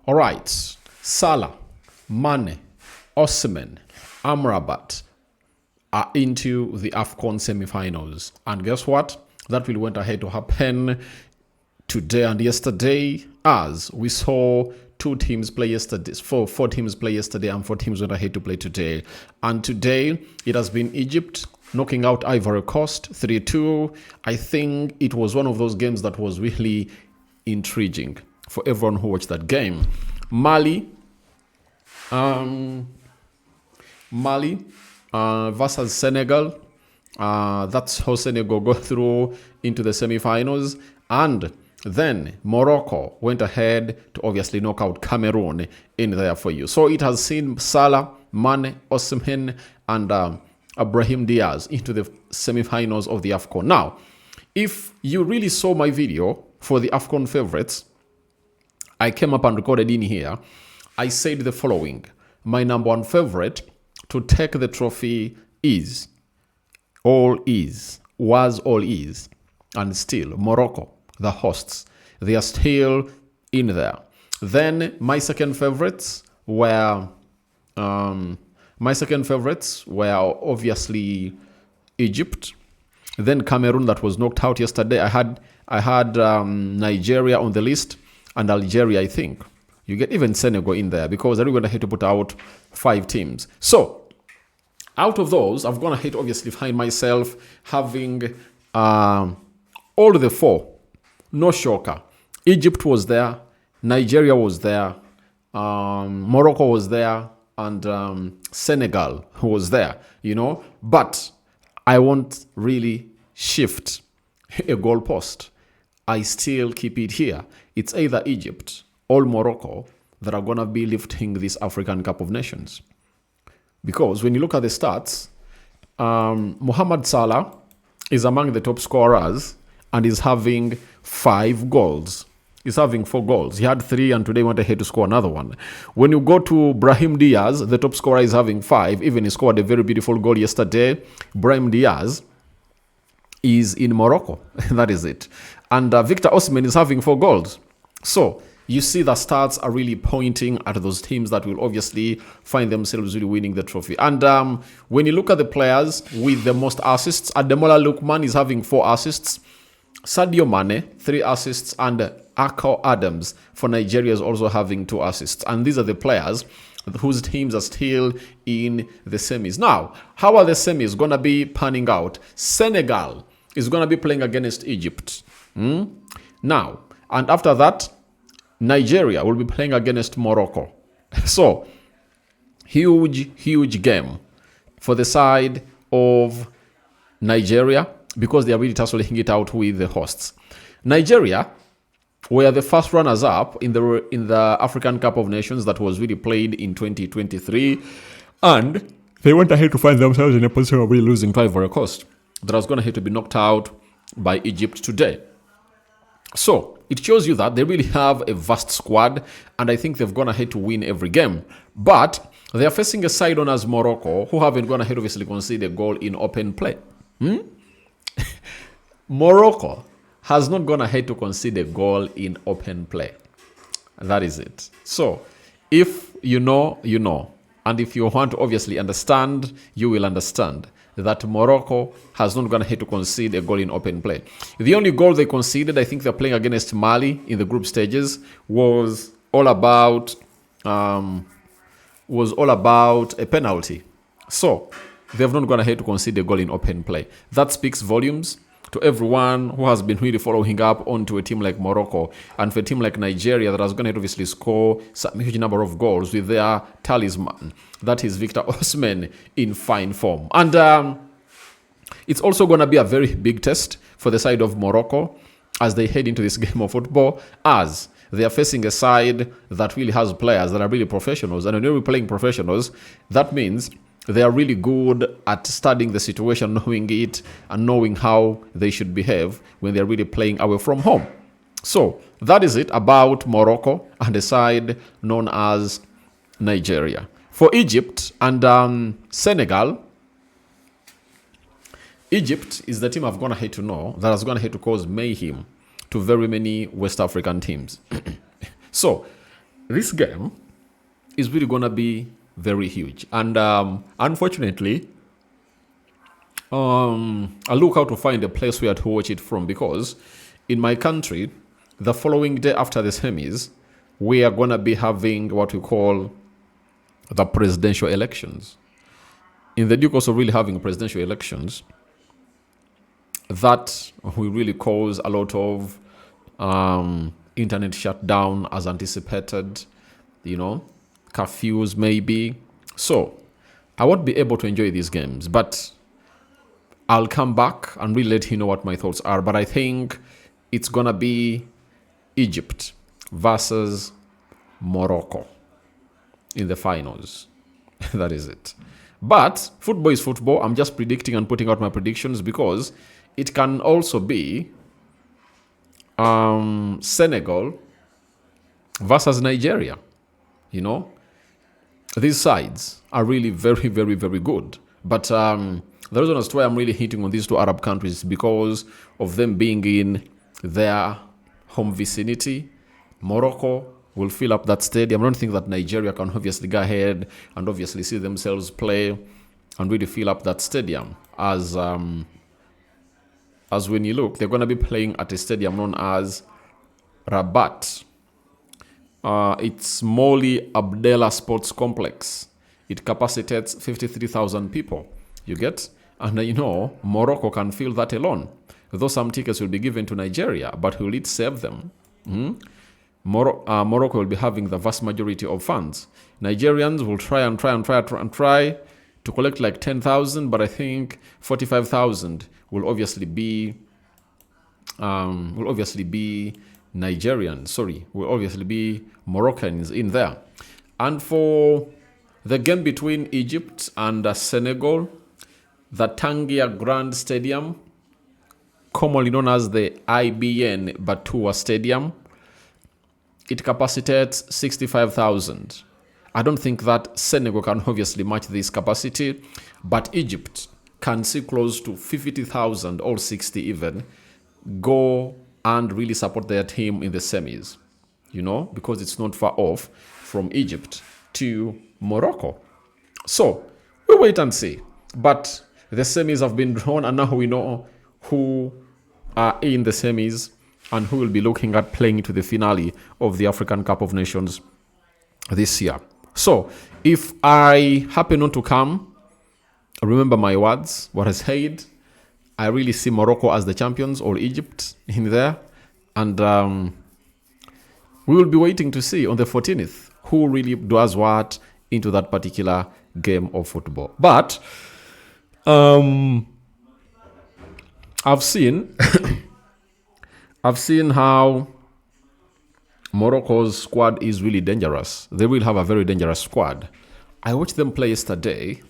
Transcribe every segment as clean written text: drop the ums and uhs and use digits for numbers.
All right. Salah, Mane, Osimhen, Amrabat are into the AFCON semi-finals. And guess what? That will went ahead to happen today and yesterday, as we saw two teams play yesterday, four teams play yesterday, and four teams went ahead to play today. And today, it has been Egypt knocking out Ivory Coast 3-2. I think it was one of those games that was really intriguing for everyone who watched that game. Mali versus Senegal. That's how Senegal go through into the semi-finals. And then Morocco went ahead to obviously knock out Cameroon in there for you. So it has seen Salah, Mane, Osimhen, and Brahim Diaz into the semi-finals of the AFCON. Now, if you really saw my video for the AFCON favorites, I came up and recorded in here. I said the following. My number one favorite to take the trophy was all is, and still Morocco, the hosts. They are still in there. Then my second favorites were obviously Egypt. Then Cameroon, that was knocked out yesterday. I had Nigeria on the list, and Algeria, I think. You get even Senegal in there because they're going to have to put out 5 teams. So out of those, I've gone ahead to obviously find myself having all the 4. No shocker. Egypt was there, Nigeria was there, Morocco was there, and Senegal was there, But I won't really shift a goalpost. I still keep it here. It's either Egypt or Morocco that are going to be lifting this African Cup of Nations. Because when you look at the stats, Mohamed Salah is among the top scorers and is having 5 goals. He's having 4 goals. He had 3 and today went ahead to score another one. When you go to Brahim Diaz, the top scorer is having 5. Even he scored a very beautiful goal yesterday. Brahim Diaz is in Morocco. That is it. And Victor Osimhen is having 4 goals. So you see the stats are really pointing at those teams that will obviously find themselves really winning the trophy. And when you look at the players with the most assists, Ademola Lookman is having 4 assists. Sadio Mane, 3 assists, and Akko Adams for Nigeria is also having 2 assists. And these are the players whose teams are still in the semis. Now, how are the semis going to be panning out? Senegal is going to be playing against Egypt. Now, and after that, Nigeria will be playing against Morocco. So, huge game for the side of Nigeria because they are really tussling it out with the hosts. Nigeria were the first runners-up in the African Cup of Nations that was really played in 2023, and they went ahead to find themselves in a position of really losing to Ivory Coast. That was going to have to be knocked out by Egypt today. So it shows you that they really have a vast squad, and I think they've gone ahead to win every game. But they are facing a side known as Morocco, who haven't gone ahead obviously concede a goal in open play. Morocco has not gone ahead to concede a goal in open play. That is it. So if you know, you know. And if you want to obviously understand, you will understand that Morocco has not gone ahead to concede a goal in open play. The only goal they conceded, I think they're playing against Mali in the group stages, was all about a penalty. So they've not gone ahead to concede a goal in open play. That speaks volumes to everyone who has been really following up onto a team like Morocco and for a team like Nigeria that has going to obviously score a huge number of goals with their talisman. That is Victor Osimhen in fine form. And it's also going to be a very big test for the side of Morocco as they head into this game of football, as they are facing a side that really has players that are really professionals. And when you're playing professionals, that means they are really good at studying the situation, knowing it, and knowing how they should behave when they're really playing away from home. So that is it about Morocco and the side known as Nigeria. For Egypt and Senegal, Egypt is the team I've gone ahead to know that has gone ahead to cause mayhem to very many West African teams. So this game is really going to be very huge. And unfortunately, I look out to find a place where to watch it from, because in my country, the following day after the semis, we are going to be having what we call the presidential elections. In the Duke also really having presidential elections, that will really cause a lot of internet shutdown as anticipated, curfews maybe. So I won't be able to enjoy these games, but I'll come back and really let you know what my thoughts are. But I think it's going to be Egypt versus Morocco in the finals. That is it. But football is football. I'm just predicting and putting out my predictions, because it can also be Senegal versus Nigeria. These sides are really very, very, very good. But the reason as to why I'm really hitting on these two Arab countries is because of them being in their home vicinity. Morocco will fill up that stadium. I don't think that Nigeria can obviously go ahead and obviously see themselves play and really fill up that stadium. As when you look, they're going to be playing at a stadium known as Rabat. It's Moli Abdallah Sports Complex. It capacitates 53,000 people. You get? And Morocco can fill that alone. Though some tickets will be given to Nigeria, but will it save them? Morocco will be having the vast majority of funds. Nigerians will try to collect like 10,000, but I think 45,000 will obviously be Nigerians. Will obviously be Moroccans in there. And for the game between Egypt and Senegal, the Tangier Grand Stadium, commonly known as the IBN Batua Stadium, it capacitates 65,000. I don't think that Senegal can obviously match this capacity, but Egypt can see close to 50,000 or 60 even go and really support their team in the semis, because it's not far off from Egypt to Morocco. So we wait and see. But the semis have been drawn, and now we know who are in the semis and who will be looking at playing into the finale of the African Cup of Nations this year. So if I happen not to come, remember my words, what I said. I really see Morocco as the champions, or Egypt in there. And we will be waiting to see on the 14th who really does what into that particular game of football. But I've seen how Morocco's squad is really dangerous. They will have a very dangerous squad. I watched them play yesterday,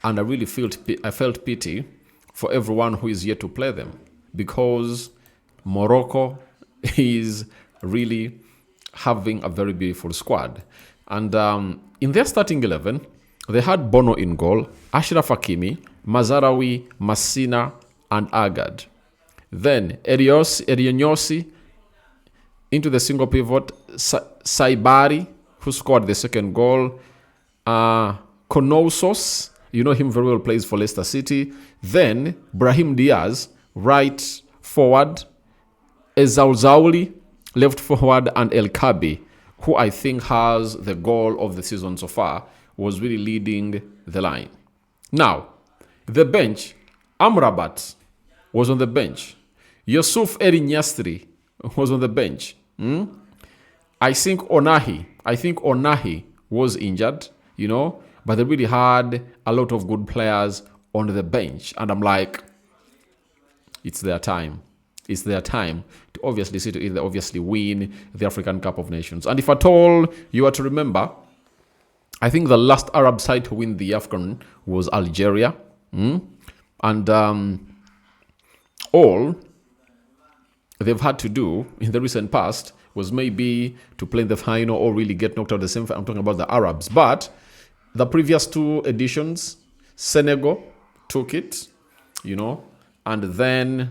and I felt pity for everyone who is yet to play them, because Morocco is really having a very beautiful squad. And in their starting 11, they had Bono in goal, Ashraf Hakimi, Mazarawi, Massina, and Agad. Then Erionyosi into the single pivot, Saibari, who scored the second goal, Konosos, you know him very well, plays for Leicester City. Then Brahim Diaz, right forward, Ezaulzauli, left forward, and El Kabi, who I think has the goal of the season so far, was really leading the line. Now, the bench, Amrabat was on the bench. Yusuf Erinyastri was on the bench. I think Onahi was injured, but they really had a lot of good players on the bench. And I'm like, it's their time. It's their time to obviously win the African Cup of Nations. And if at all you are to remember, I think the last Arab side to win the AFCON was Algeria. And all they've had to do in the recent past was maybe to play in the final or really get knocked out of the semi. I'm talking about the Arabs. But the previous two editions, Senegal took it, and then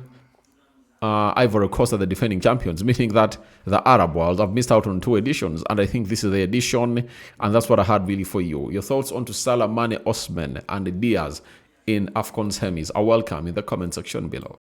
Ivory Coast are the defending champions, meaning that the Arab world have missed out on 2 editions, and I think this is the edition, and that's what I had really for you. Your thoughts on to Salah, Mane, Osimhen, and Diaz in AFCON semis are welcome in the comment section below.